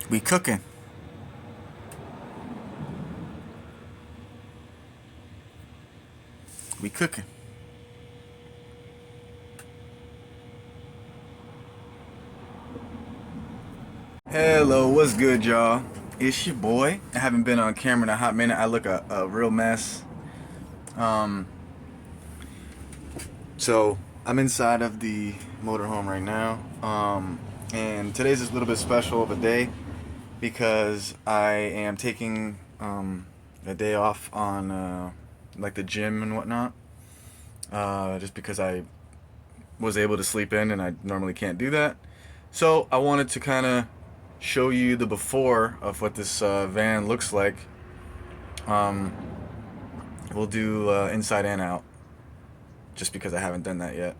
We cooking. We cooking. Hello, what's good, y'all? It's your boy. I haven't been on camera in a hot minute. I look a real mess. Um, so I'm inside of the motorhome right now. And today's a little bit special of a day because I am taking a day off on like the gym and whatnot. Just because I was able to sleep in and I normally can't do that. So I wanted to kind of show you the before of what this van looks like. Um, we'll do inside and out, just because I haven't done that yet.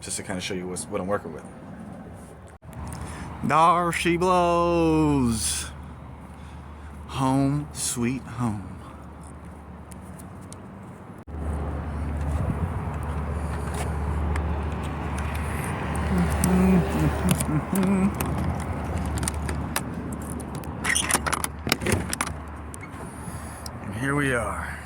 Just to kind of show you what I'm working with. There she blows. Home sweet home. And here we are.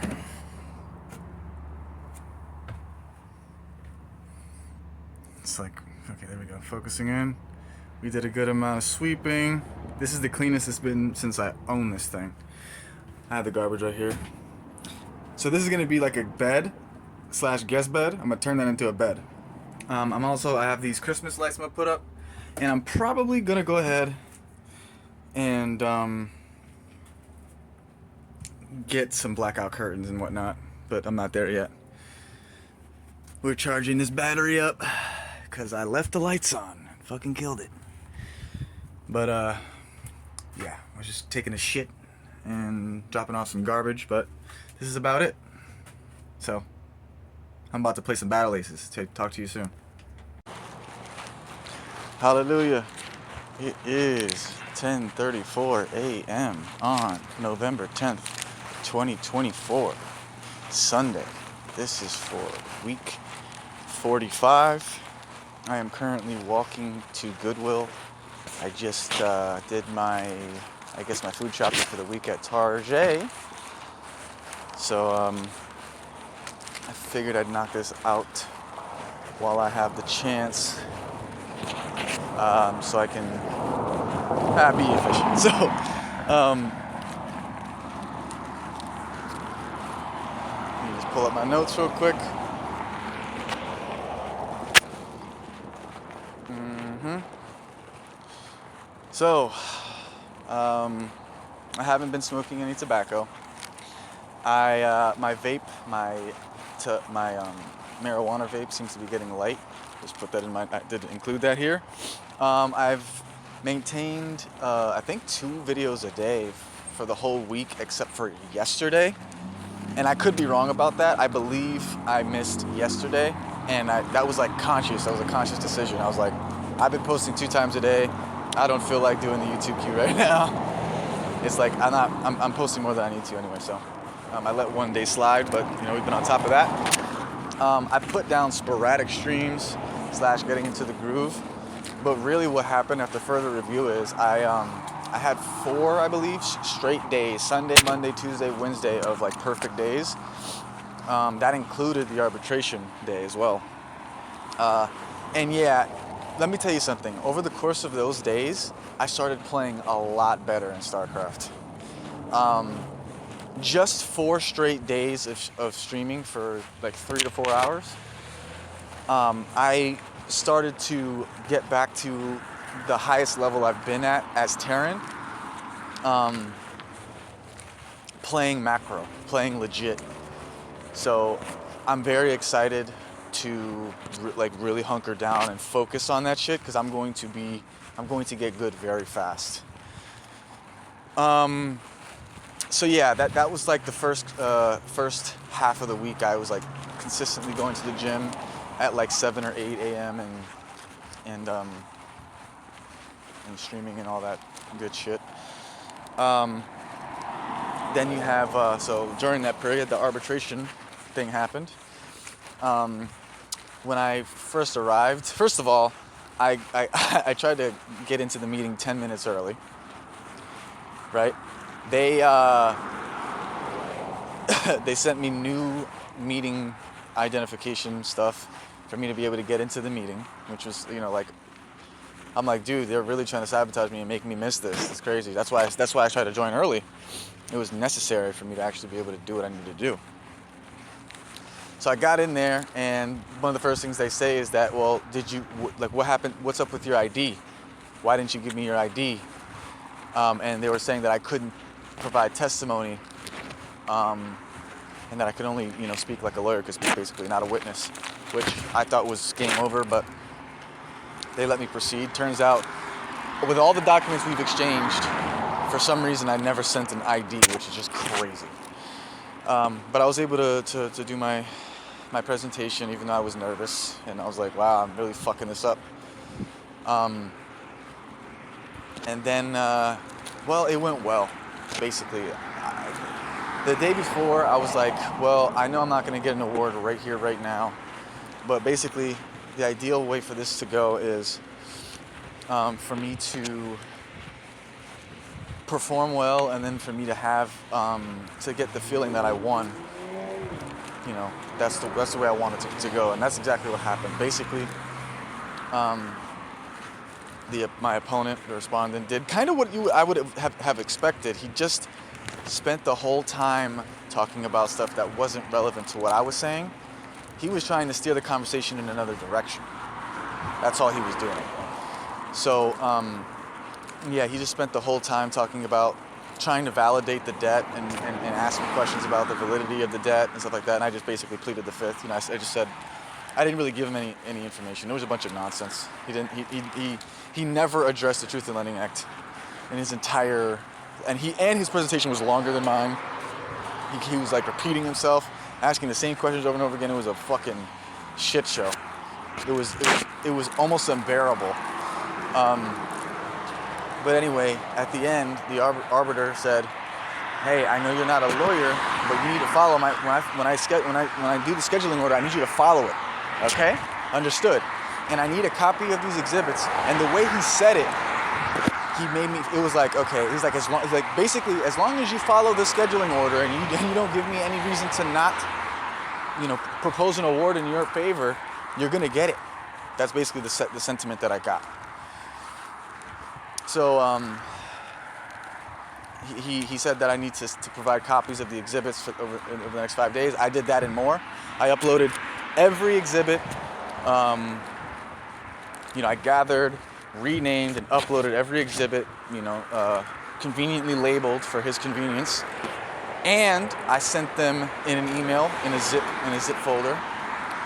It's like, okay, there we go. Focusing in. We did a good amount of sweeping. This is the cleanest it's been since I own this thing. I have the garbage right here. So this is gonna be like a bed slash guest bed. I'm gonna turn that into a bed. I have these Christmas lights I'm gonna put up, and I'm probably gonna go ahead and get some blackout curtains and whatnot, but I'm not there yet. We're charging this battery up because I left the lights on. Fucking killed it. But yeah, I was just taking a shit and dropping off some garbage, but this is about it. So I'm about to play some Battle Aces. Talk to you soon. Hallelujah. It is 10:34 a.m. on November 10th, 2024, Sunday. This is for week 45. I am currently walking to Goodwill. I just did my food shopping for the week at Target. So I figured I'd knock this out while I have the chance, so I can be efficient. So let me just pull up my notes real quick. So, I haven't been smoking any tobacco. My vape, my marijuana vape seems to be getting light. Just put that in I did include that here. I've maintained, I think 2 videos a day for the whole week except for yesterday. And I could be wrong about that. I believe I missed yesterday, and that was like conscious. That was a conscious decision. I was like, I've been posting 2 times a day. I don't feel like doing the YouTube queue right now. It's like I'm posting more than I need to anyway, so I let one day slide, but we've been on top of that. I put down sporadic streams / getting into the groove, but really what happened after further review is I had 4, I believe, straight days: Sunday, Monday, Tuesday, Wednesday of like perfect days. That included the arbitration day as well. And yeah, let me tell you something. Over the course of those days, I started playing a lot better in StarCraft. Just 4 straight days of streaming for like 3 to 4 hours, I started to get back to the highest level I've been at as Terran, playing macro, playing legit. So I'm very excited to really hunker down and focus on that shit, because I'm going to get good very fast. So yeah, that was like the first half of the week. I was like consistently going to the gym at like 7 or 8 a.m. and streaming and all that good shit. Then you have so during that period, the arbitration thing happened. When I first arrived, first of all, I tried to get into the meeting 10 minutes early, right? They they sent me new meeting identification stuff for me to be able to get into the meeting, which was, like, I'm like, dude, they're really trying to sabotage me and make me miss this. It's crazy. That's why I tried to join early. It was necessary for me to actually be able to do what I needed to do. So I got in there, and one of the first things they say is that, well, what happened? What's up with your ID? Why didn't you give me your ID? And they were saying that I couldn't provide testimony, and that I could only, speak like a lawyer, because I'm basically not a witness, which I thought was game over, but they let me proceed. Turns out, with all the documents we've exchanged, for some reason I never sent an ID, which is just crazy. But I was able to do my presentation, even though I was nervous, and I was like, wow, I'm really fucking this up. And then, it went well, basically. The day before, I was like, well, I know I'm not going to get an award right here, right now, but basically, the ideal way for this to go is for me to perform well, and then for me to have to get the feeling that I won. That's the way I wanted to go, and that's exactly what happened. Basically, my opponent, the respondent, did kind of what I would have expected. He just spent the whole time talking about stuff that wasn't relevant to what I was saying. He was trying to steer the conversation in another direction. That's all he was doing. So, he just spent the whole time talking about trying to validate the debt and ask me questions about the validity of the debt and stuff like that. And I just basically pleaded the fifth. I just said I didn't really give him any information. It was a bunch of nonsense. He never addressed the Truth in Lending Act in his entire, and his presentation was longer than mine. He was like repeating himself, asking the same questions over and over again. It was a fucking shit show. It was almost unbearable. But anyway, at the end, the arbiter said, "Hey, I know you're not a lawyer, but you need to follow when I do the scheduling order. I need you to follow it. Okay? Understood? And I need a copy of these exhibits." And the way he said it, he made me. It was like, okay. He's like, as long as you follow the scheduling order and you don't give me any reason to not, propose an award in your favor, you're gonna get it. That's basically the sentiment that I got. So he said that I need to provide copies of the exhibits over the next 5 days. I did that and more. I uploaded every exhibit. I gathered, renamed, and uploaded every exhibit, conveniently labeled for his convenience. And I sent them in an email in a zip folder.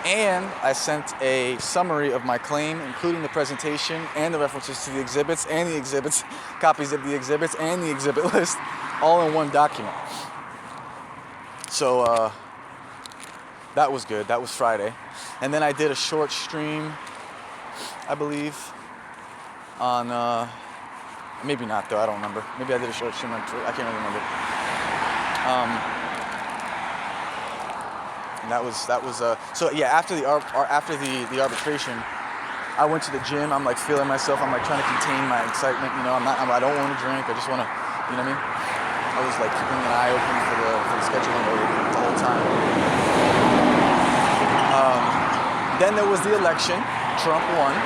And I sent a summary of my claim, including the presentation and the references to the exhibits and the exhibits, copies of the exhibits and the exhibit list, all in one document. So that was good. That was Friday. And then I did a short stream, I believe, on, maybe not though, I don't remember. Maybe I did a short stream on Twitter, I can't really remember. And that was so yeah. After the arbitration, I went to the gym. I'm like feeling myself. I'm like trying to contain my excitement. I don't want to drink. I just want to, you know what I mean? I was like keeping an eye open for the scheduling order the whole time. Then there was the election. Trump won,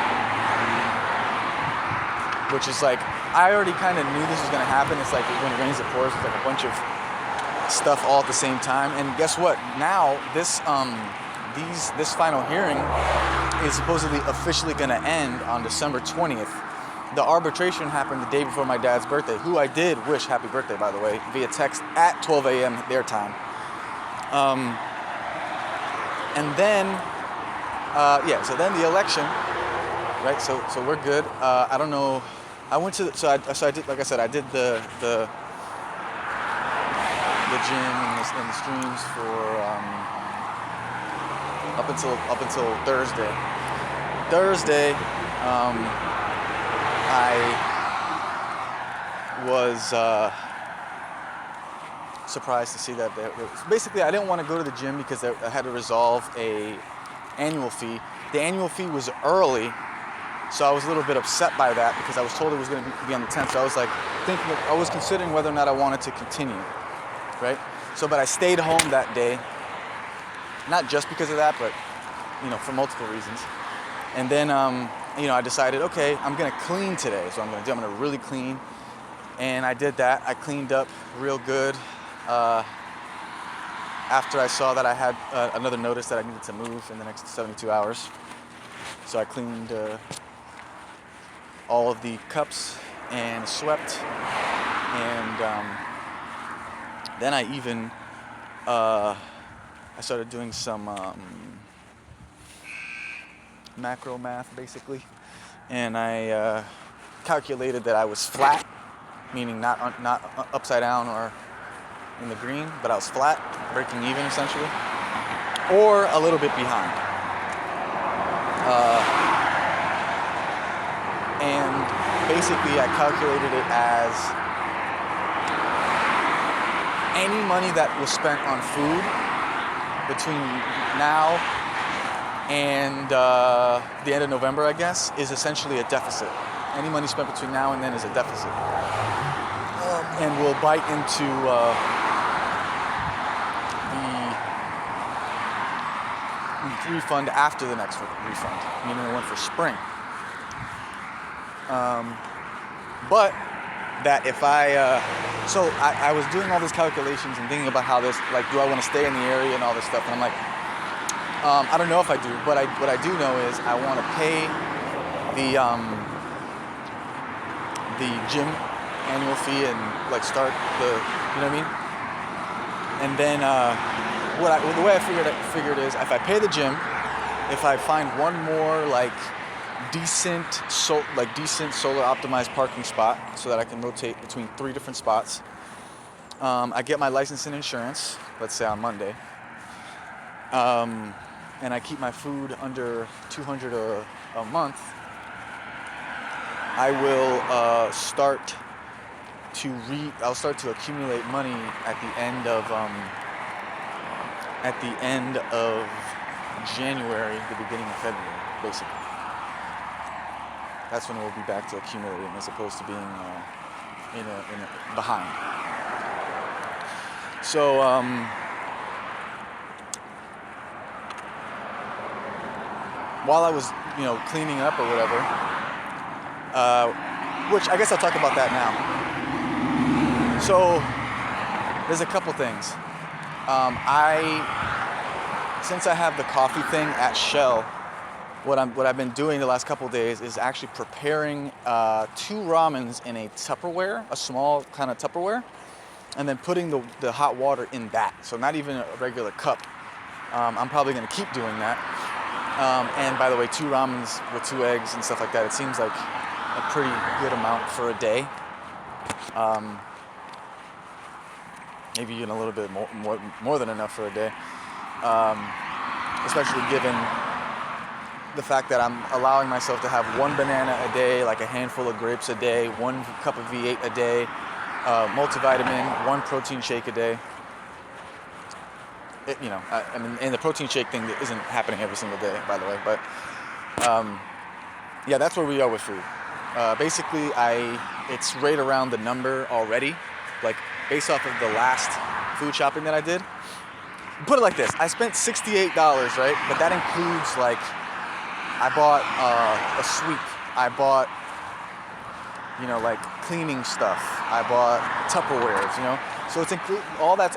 which is like I already kind of knew this was gonna happen. It's like when it rains it pours. It's like a bunch of stuff all at the same time. And guess what? Now this final hearing is supposedly officially going to end on December 20th. The arbitration happened the day before my dad's birthday, who I did wish happy birthday, by the way, via text at 12 a.m. their time. And then so then the election, right? So we're good. I don't know. I went to I did, like I said, I did the gym and the streams for up until Thursday. I was surprised to see that basically I didn't want to go to the gym because I had to resolve a annual fee. The annual fee was early, So I was a little bit upset by that because I was told it was going to be on the 10th. So I was like I was considering whether or not I wanted to continue, right? So, but I stayed home that day, not just because of that, but for multiple reasons. And then, I decided, okay, I'm gonna clean today. So I'm gonna really clean. And I did that. I cleaned up real good. After I saw that I had another notice that I needed to move in the next 72 hours. So I cleaned all of the cups and swept. And then I even, I started doing some macro math basically. And I calculated that I was flat, meaning not upside down or in the green, but I was flat, breaking even essentially, or a little bit behind. And basically I calculated it as any money that was spent on food between now and the end of November, I guess, is essentially a deficit. Any money spent between now and then is a deficit. And will bite into the refund after the next refund, meaning the one for spring. But that if I was doing all these calculations and thinking about how this, like, do I want to stay in the area and all this stuff, and I'm like, I don't know if I do, but what I do know is I want to pay the gym annual fee and like start the, you know what I mean? And then the way I figured is if I pay the gym, if I find one more like decent solar optimized parking spot so that I can rotate between 3 different spots, I get my license and insurance, let's say on Monday, and I keep my food under $200 a month, I will start to accumulate money at the end of January, the beginning of February, basically. That's when we'll be back to accumulating as opposed to being in a behind. So while I was cleaning up or whatever, which I guess I'll talk about that now. So there's a couple things. Since I have the coffee thing at Shell, what I've been doing the last couple days is actually preparing 2 ramens in a Tupperware, a small kind of Tupperware, and then putting the hot water in that. So not even a regular cup. I'm probably going to keep doing that. And by the way, 2 ramens with 2 eggs and stuff like that, it seems like a pretty good amount for a day. Maybe even a little bit more than enough for a day. Especially given the fact that I'm allowing myself to have 1 banana a day, like a handful of grapes a day, 1 cup of V8 a day, multivitamin, 1 protein shake a day. I mean, and the protein shake thing isn't happening every single day, by the way, but yeah, that's where we are with food. Basically, it's right around the number already, like based off of the last food shopping that I did. Put it like this, I spent $68, right? But that includes like, I bought a sweep, I bought, like cleaning stuff, I bought Tupperwares, So it's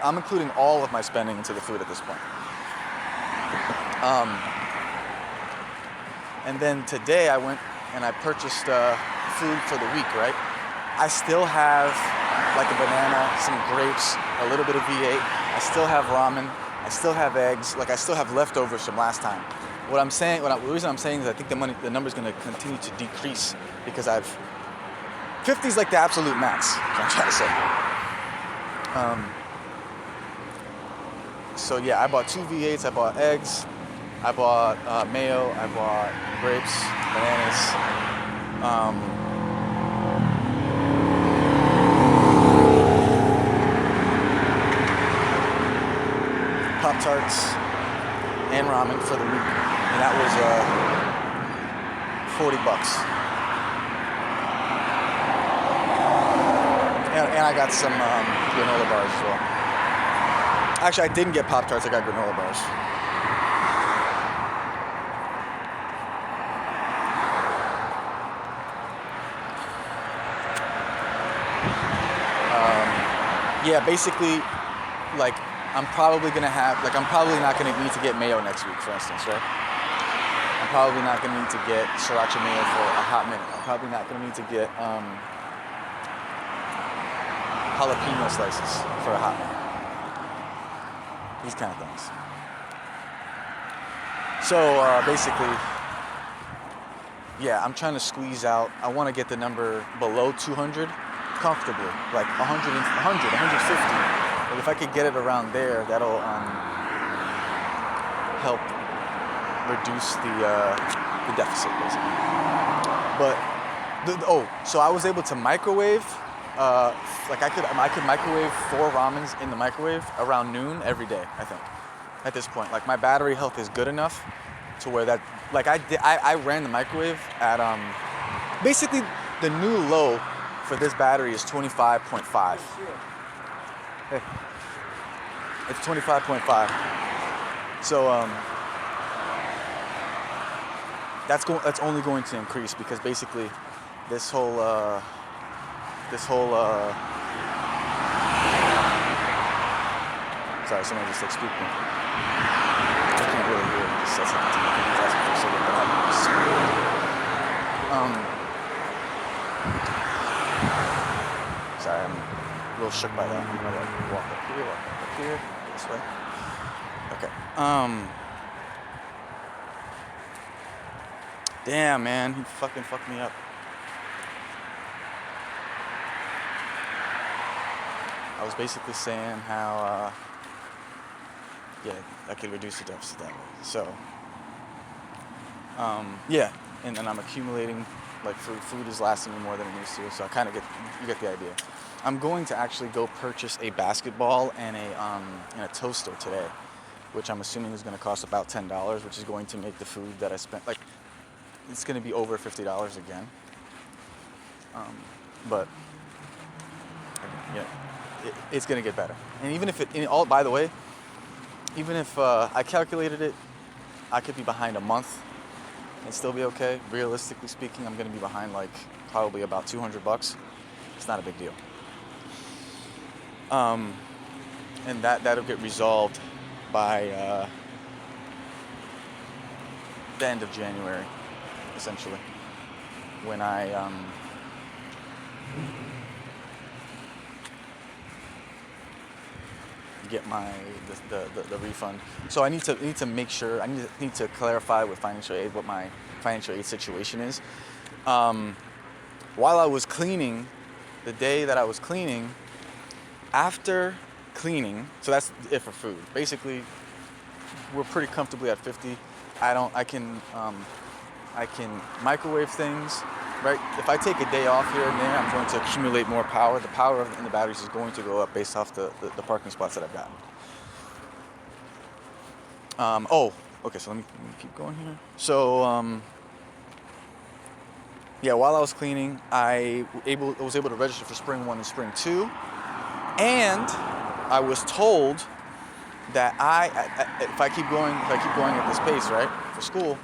I'm including all of my spending into the food at this point. And then today I went and I purchased food for the week, right? I still have like a banana, some grapes, a little bit of V8. I still have ramen. I still have eggs. Like I still have leftovers from last time. The reason I'm saying is I think the number's going to continue to decrease because 50 is like the absolute max. That's what I'm trying to say. So yeah, I bought 2 V8s. I bought eggs. I bought mayo. I bought grapes, bananas. Pop-Tarts and ramen for the week. And that was $40. And I got some granola bars as well. Actually, I didn't get Pop-Tarts, I got granola bars. Yeah, basically, like, I'm probably not gonna need to get mayo next week, for instance, right? I'm probably not gonna need to get sriracha mayo for a hot minute. I'm probably not gonna need to get jalapeno slices for a hot minute. These kind of things. So basically, yeah, I'm trying to squeeze out. I want to get the number below 200 comfortably, like 100, 150. Like if I could get it around there, that'll help reduce the deficit, basically. But so I was able to microwave. Like I could microwave 4 ramens in the microwave around noon every day. I think at this point, like my battery health is good enough to where that, like I ran the microwave at basically the new low for this battery is 25.5. Hey, it's 25.5. So that's only going to increase because basically this whole sorry, someone just like spooked me. I can't really hear it. He said something to me. He's asking for a cigarette, but sorry, I'm a little shook by that. I'm gonna like walk up here, this way. Okay. Damn, man, he fucking fucked me up. I was basically saying how, yeah, I could reduce the deficit that way. So, yeah, and I'm accumulating, like food is lasting me more than it needs to, so I kind of you get the idea. I'm going to actually go purchase a basketball and a toaster today, which I'm assuming is going to cost about $10, which is going to make the food that I spent, like, it's going to be over $50 again. But, yeah. It's gonna get better, and even if by the way, even if I calculated it, I could be behind a month and still be okay. Realistically speaking, I'm gonna be behind like probably about $200. It's not a big deal, and that'll get resolved by the end of January, essentially, when I get the refund. So I need to make sure, I need to clarify with financial aid what my financial aid situation is. While I was cleaning, the day that I was cleaning, after cleaning, so that's it for food. Basically, we're pretty comfortably at 50. I can microwave things. Right? If I take a day off here and there, I'm going to accumulate more power. The power in the batteries is going to go up based off the parking spots that I've gotten. Okay, so let me keep going here. So, yeah, while I was cleaning, I was able to register for Spring 1 and Spring 2. And I was told that if I keep going at this pace, right, for school,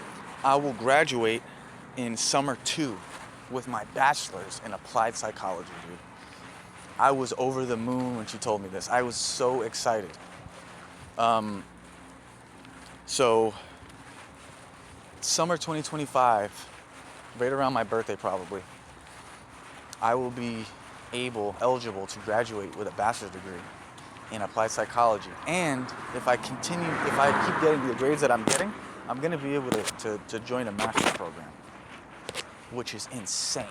I will graduate in summer 2. With my bachelor's in applied psychology, dude. I was over the moon when she told me this. I was so excited. So, summer 2025, right around my birthday probably, I will be eligible to graduate with a bachelor's degree in applied psychology. And if I keep getting the grades that I'm getting, I'm gonna be able to join a master's program, which is insane.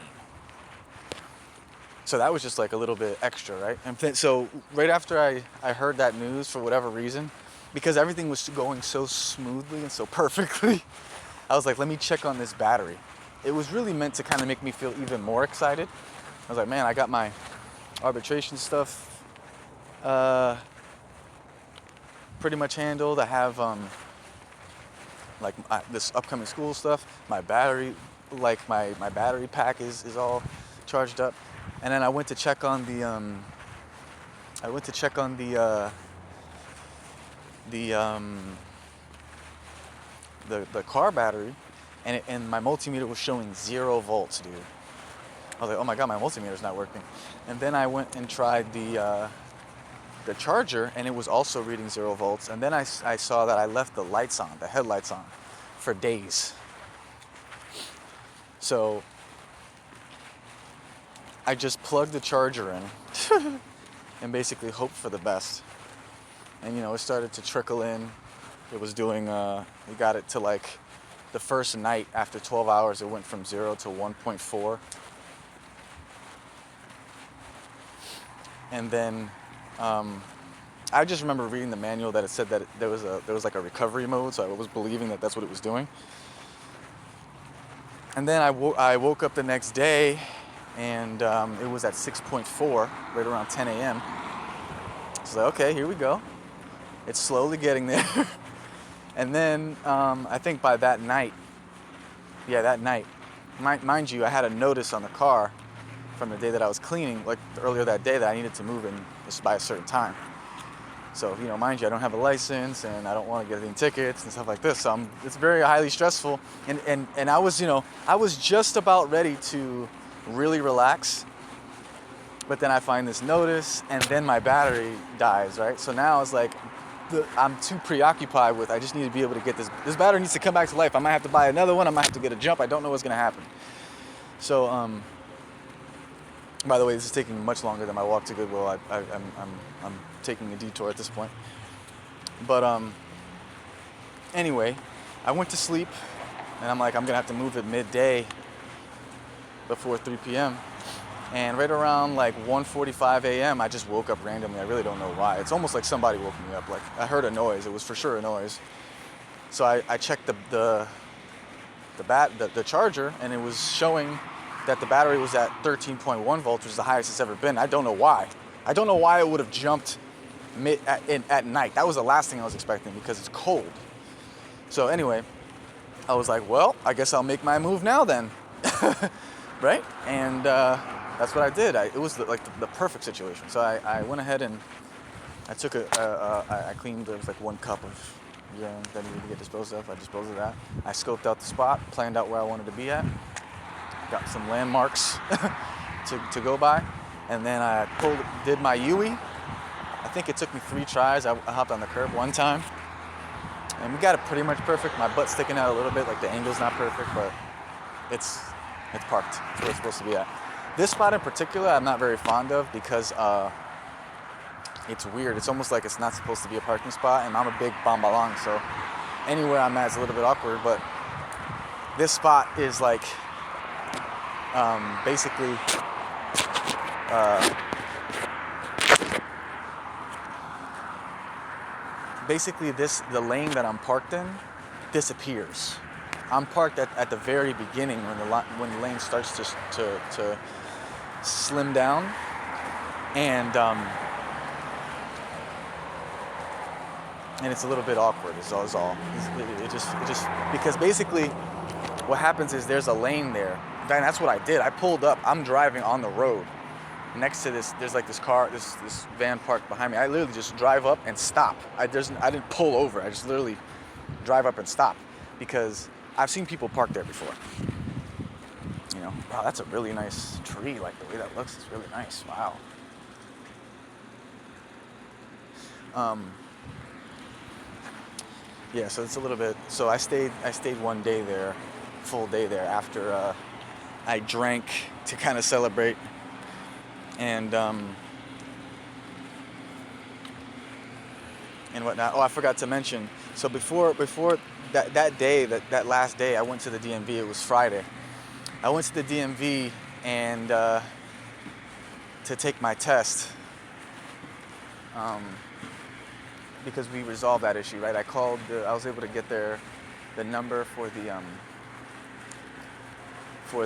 So that was just like a little bit extra, right? And so right after I heard that news, for whatever reason, because everything was going so smoothly and so perfectly, I was like, let me check on this battery. It was really meant to kind of make me feel even more excited. I was like, man, I got my arbitration stuff pretty much handled. I have this upcoming school stuff. My battery like my battery pack is all charged up. And then I went to check on the car battery, and my multimeter was showing 0 volts, dude. I was like, oh my god, my multimeter's not working. And then I went and tried the charger, and it was also reading 0 volts. And then I saw that I left the lights on, the headlights on, for days. So I just plugged the charger in and basically hoped for the best. And it started to trickle in. It was doing, we got it to like the first night after 12 hours, it went from 0 to 1.4. And then I just remember reading the manual that it said that there was like a recovery mode, so I was believing that that's what it was doing. And then I woke up the next day, and it was at 6.4, right around 10 a.m. So like, okay, here we go. It's slowly getting there. And then I think by that night, mind you, I had a notice on the car from the day that I was cleaning, like earlier that day, that I needed to move in just by a certain time. So, mind you, I don't have a license, and I don't want to get any tickets and stuff like this. So it's very highly stressful. And I was, I was just about ready to really relax. But then I find this notice, and then my battery dies, right? So now it's like, I'm too preoccupied with, I just need to be able to get this battery needs to come back to life. I might have to buy another one. I might have to get a jump. I don't know what's going to happen. So, by the way, this is taking much longer than my walk to Goodwill. I'm taking a detour at this point. But anyway, I went to sleep, and I'm like, I'm going to have to move at midday before 3 p.m. And right around like 1:45 a.m., I just woke up randomly. I really don't know why. It's almost like somebody woke me up. Like, I heard a noise. It was for sure a noise. So I checked the charger, and it was showing that the battery was at 13.1 volts, which is the highest it's ever been. I don't know why. I don't know why it would have jumped at night. That was the last thing I was expecting, because it's cold. So anyway, I was like, well, I guess I'll make my move now then. Right? And that's what I did. It was the perfect situation. So I went ahead and I took I cleaned, there was like 1 cup of urine that needed to get disposed of. I disposed of that. I scoped out the spot, planned out where I wanted to be at, got some landmarks to go by, and then I did my UE. I think it took me 3 tries. I hopped on the curb 1 time, and we got it pretty much perfect. My butt's sticking out a little bit, like the angle's not perfect, but it's parked. It's where it's supposed to be at. This spot in particular, I'm not very fond of, because it's weird. It's almost like it's not supposed to be a parking spot, and I'm a big bambalang, so anywhere I'm at is a little bit awkward, but this spot is like basically the lane that I'm parked in disappears. I'm parked at the very beginning when the lane starts to slim down, and it's a little bit awkward. Is all. It just because basically what happens is there's a lane there. And that's what I did. I pulled up. I'm driving on the road. Next to this, there's like this car, this van parked behind me. I literally just drive up and stop. I didn't pull over. I just literally drive up and stop, because I've seen people park there before. Wow, that's a really nice tree. Like, the way that looks is really nice. Wow. Yeah, so it's a little bit. So I stayed 1 day there, full day there, after I drank to kind of celebrate, and whatnot. Oh, I forgot to mention. So before that day, that last day, I went to the DMV. It was Friday. I went to the DMV and to take my test, because we resolved that issue, right? I was able to get the number for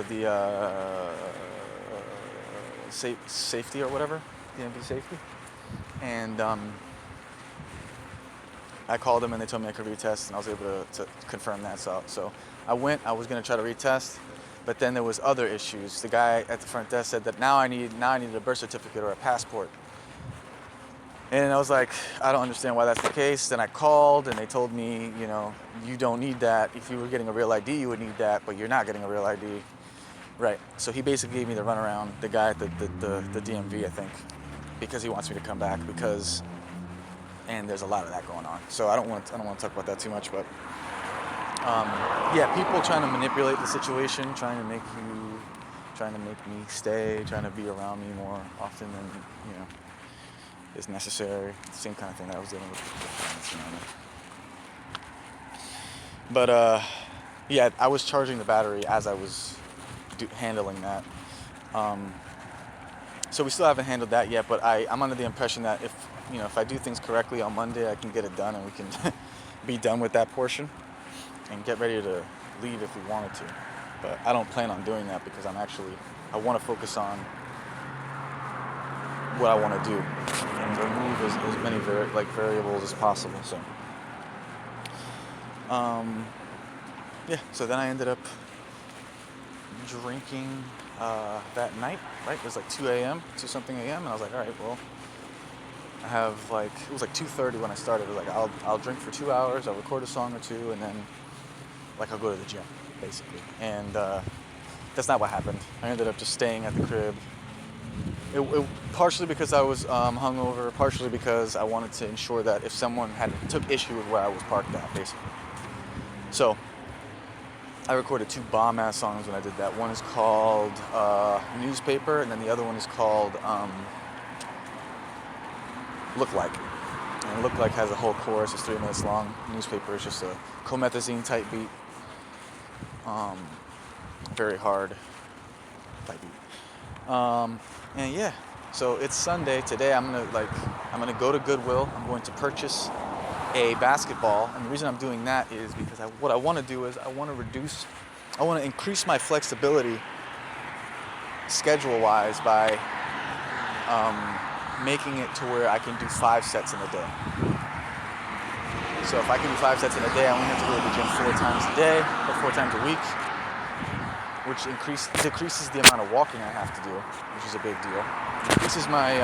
the safety or whatever, DMV safety, and I called them, and they told me I could retest, and I was able to confirm that. So I went. I was gonna try to retest. But then there was other issues. The guy at the front desk said that now I need a birth certificate or a passport. And I was like, I don't understand why that's the case. Then I called and they told me, you don't need that. If you were getting a real ID, you would need that, but you're not getting a real ID. Right. So he basically gave me the runaround, the guy at the DMV, I think, because he wants me to come back and there's a lot of that going on. So I don't want to talk about that too much, but people trying to manipulate the situation, trying to make me stay, trying to be around me more often than, is necessary. Same kind of thing that I was dealing with friends, But I was charging the battery as I was handling that. So we still haven't handled that yet, but I'm under the impression that if I do things correctly on Monday, I can get it done and we can be done with that portion and get ready to leave if we wanted to. But I don't plan on doing that because I want to focus on what I want to do and remove as many variables as possible. So, so then I ended up drinking that night, right? It was like 2 a.m., 2 something a.m., and I was like, all right, well, I have it was like 2:30 when I started. I was like, I'll drink for 2 hours, I'll record a song or two, and then I'll go to the gym, basically. And that's not what happened. I ended up just staying at the crib. It partially because I was hungover, partially because I wanted to ensure that if someone took issue with where I was parked at, basically. So I recorded 2 bomb-ass songs when I did that. One is called Newspaper, and then the other one is called Look Like. And Look Like has a whole chorus, it's 3 minutes long. Newspaper is just a Comethazine type beat. Very hard type beat. So it's Sunday. Today I'm gonna go to Goodwill. I'm going to purchase a basketball, and the reason I'm doing that is because what I want to do is I want to increase my flexibility schedule-wise by making it to where I can do 5 sets in a day. So if I can do 5 sets in a day, I only have to go to the gym 4 times a day or 4 times a week, which decreases the amount of walking I have to do, which is a big deal. This is my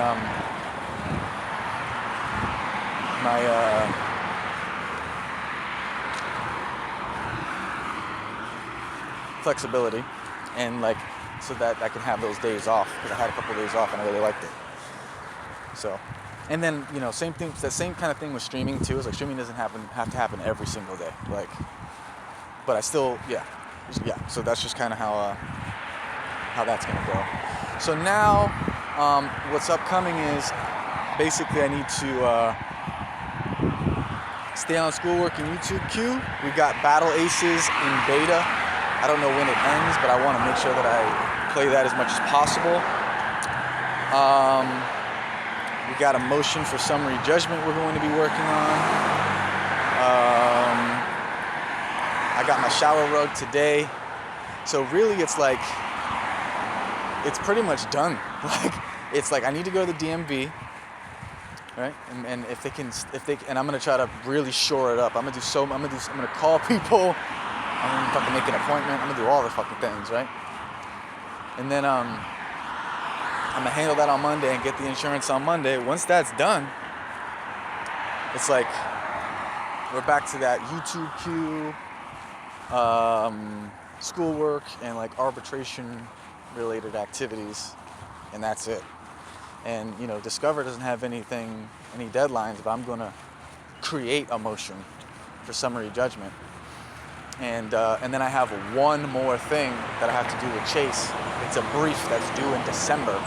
flexibility, and so that I can have those days off, because I had a couple of days off and I really liked it. So, and then same thing. The same kind of thing with streaming too. Is streaming doesn't have to happen every single day. But I still So that's just kind of how that's gonna go. So now, what's upcoming is basically I need to stay on schoolwork in YouTube Q. We got Battle Aces in beta. I don't know when it ends, but I want to make sure that I play that as much as possible. We got a motion for summary judgment we're going to be working on. I got my shower rug today. So really it's pretty much done. I need to go to the DMV, right? And and I'm gonna try to really shore it up. I'm gonna call people. I'm gonna fucking make an appointment. I'm gonna do all the fucking things, right? And then I'm gonna handle that on Monday and get the insurance on Monday. Once that's done, it's we're back to that YouTube queue, schoolwork, and arbitration related activities, and that's it. And Discover doesn't have any deadlines, but I'm gonna create a motion for summary judgment. And then I have one more thing that I have to do with Chase. It's a brief that's due in December.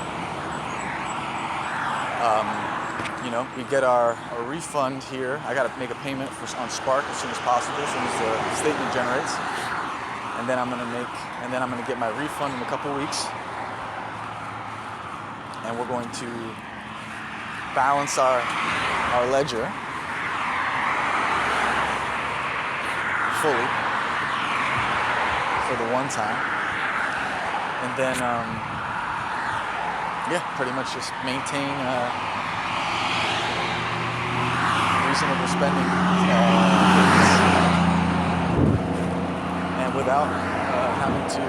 We get our refund here. I got to make a payment on Spark as soon as possible, as soon as the statement generates. And then I'm gonna get my refund in a couple weeks. And we're going to balance our ledger fully for the one time, and then pretty much just maintain reasonable spending and without having to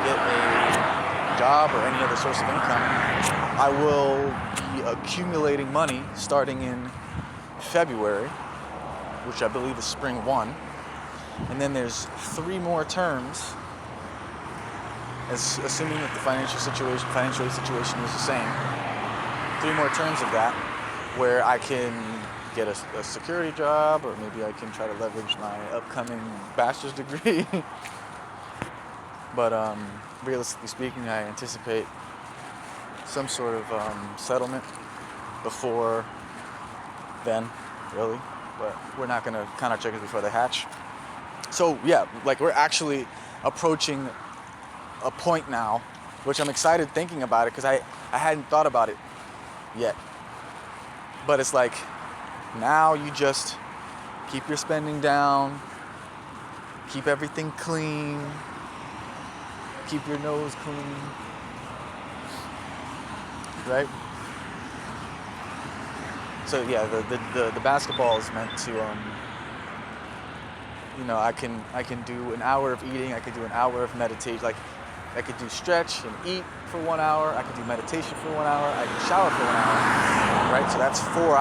get a job or any other source of income, I will be accumulating money starting in February, which I believe is spring 1. And then there's 3 more terms, assuming that the financial aid situation is the same. 3 more terms of that, where I can get a security job, or maybe I can try to leverage my upcoming bachelor's degree. But realistically speaking, I anticipate some sort of settlement before then, really. But we're not gonna count our chickens before they hatch. So yeah, like we're actually approaching a point now, which I'm excited thinking about it, because I hadn't thought about it yet. But it's like, now you just keep your spending down, keep everything clean, keep your nose clean, right? So yeah, the basketball is meant to, I can do an hour of eating, I could do an hour of meditation, like I could do stretch and eat for 1 hour, I could do meditation for 1 hour, I can shower for 1 hour, right? So that's 4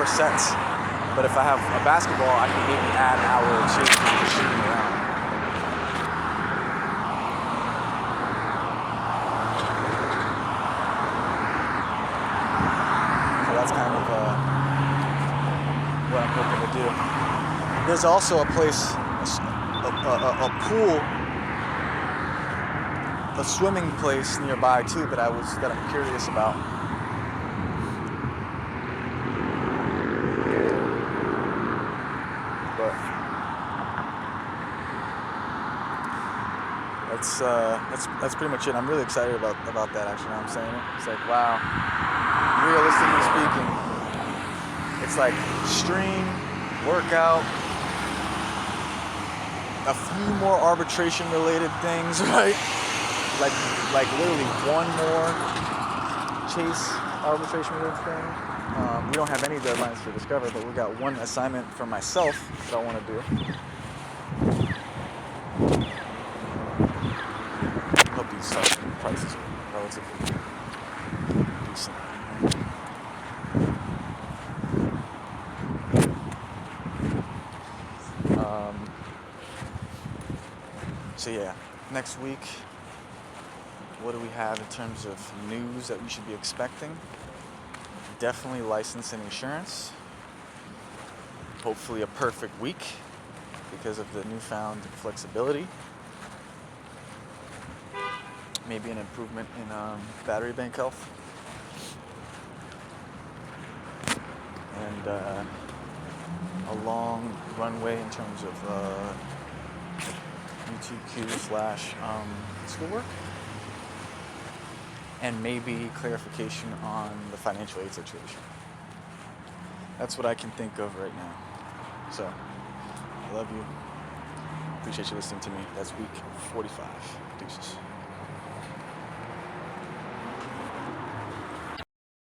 sets. But if I have a basketball, I can maybe add an hour or 2 to just shooting around. So that's kind of what I'm hoping to do. There's also a place, a pool, a swimming place nearby too that I'm curious about. But that's pretty much it. I'm really excited about that, actually, now I'm saying it. It's like, wow, realistically speaking, it's like stream, workout, a few more arbitration related things, right? Like literally 1 more chase arbitration related thing. We don't have any deadlines for Discover, but we got 1 assignment for myself that I want to do. I hope these prices are relatively decent. So yeah, next week, what do we have in terms of news that we should be expecting? Definitely license and insurance. Hopefully a perfect week because of the newfound flexibility. Maybe an improvement in battery bank health. And a long runway in terms of UTQ/schoolwork. And maybe clarification on the financial aid situation. That's what I can think of right now. So, I love you. Appreciate you listening to me. That's week 45. Deuces.